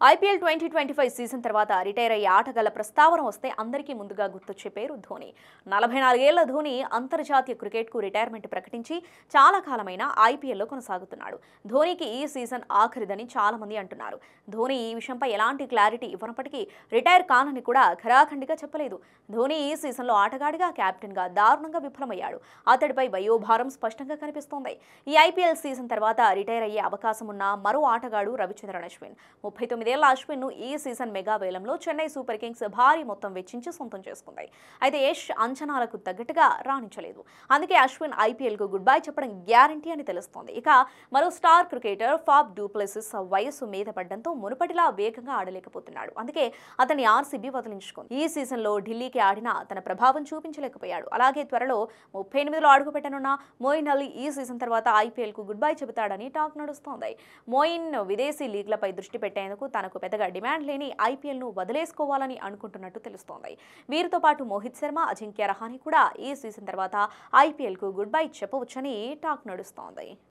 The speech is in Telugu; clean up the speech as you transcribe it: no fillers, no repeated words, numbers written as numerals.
ఐపీఎల్ 2025 సీజన్ తర్వాత రిటైర్ అయ్యే ఆటగాళ్ల ప్రస్తావన వస్తే అందరికీ ముందుగా గుర్తొచ్చే పేరు ధోని. 44 ఏళ్ల ధోని అంతర్జాతీయ క్రికెట్కు రిటైర్మెంట్ ప్రకటించి చాలా కాలమైన ఐపీఎల్లో కొనసాగుతున్నాడు. ధోనికి ఈ సీజన్ ఆఖరిదని చాలా మంది అంటున్నారు. ధోని ఈ విషయంపై ఎలాంటి క్లారిటీ ఇవ్వనప్పటికీ రిటైర్ కానని కూడా ఖరాఖండిగా చెప్పలేదు. ధోని ఈ సీజన్లో ఆటగాడిగా, కెప్టెన్గా దారుణంగా విఫలమయ్యాడు. అతడిపై వయోభారం స్పష్టంగా కనిపిస్తోంది. ఈ ఐపీఎల్ సీజన్ తర్వాత రిటైర్ అయ్యే అవకాశం ఉన్న మరో ఆటగాడు రవిచంద్రన్ అశ్విన్. 39 అశ్విన్ ను ఈ సీజన్ మెగా వేలంలో చెన్నై సూపర్ కింగ్స్ భారీ మొత్తం వెచ్చించి సొంతం చేసుకుంది. అయితే యష్ అంచనాలకు తగ్గట్టుగా రాణించలేదు. అందుకే అశ్విన్ ఐపీఎల్ కు గుడ్ బై చెప్పడం గ్యారంటీ అని తెలుస్తోంది. ఇక మరో star cricketer Faf du Plessis వయస్సు మీద పడడంతో మునుపటిలా వేగంగా ఆడలేకపోతున్నాడు. అందుకే అతన్ని ఆర్సీబీ వదిలించుకుంది. ఈ సీజన్ లో ఢిల్లీకి ఆడినా తన ప్రభావం చూపించలేకపోయాడు. అలాగే త్వరలో 38లో అడుగుపెట్టనున్న మోయిన్ అలీ ఈ సీజన్ తర్వాత ఐపీఎల్ కు గుడ్ బై చెబుతాడని టాక్ నడుస్తోంది. మోయిన్ విదేశీ లీగ్లపై దృష్టి పెట్టేందుకు తనకు పెద్దగా డిమాండ్ లేని ఐపీఎల్ను వదిలేసుకోవాలని అనుకుంటున్నట్టు తెలుస్తోంది. వీరితో పాటు మోహిత్ శర్మ, అజింక్య రహానే కూడా ఈ సీజన్ తర్వాత ఐపీఎల్కు గుడ్ బై చెప్పవచ్చని టాక్ నడుస్తోంది.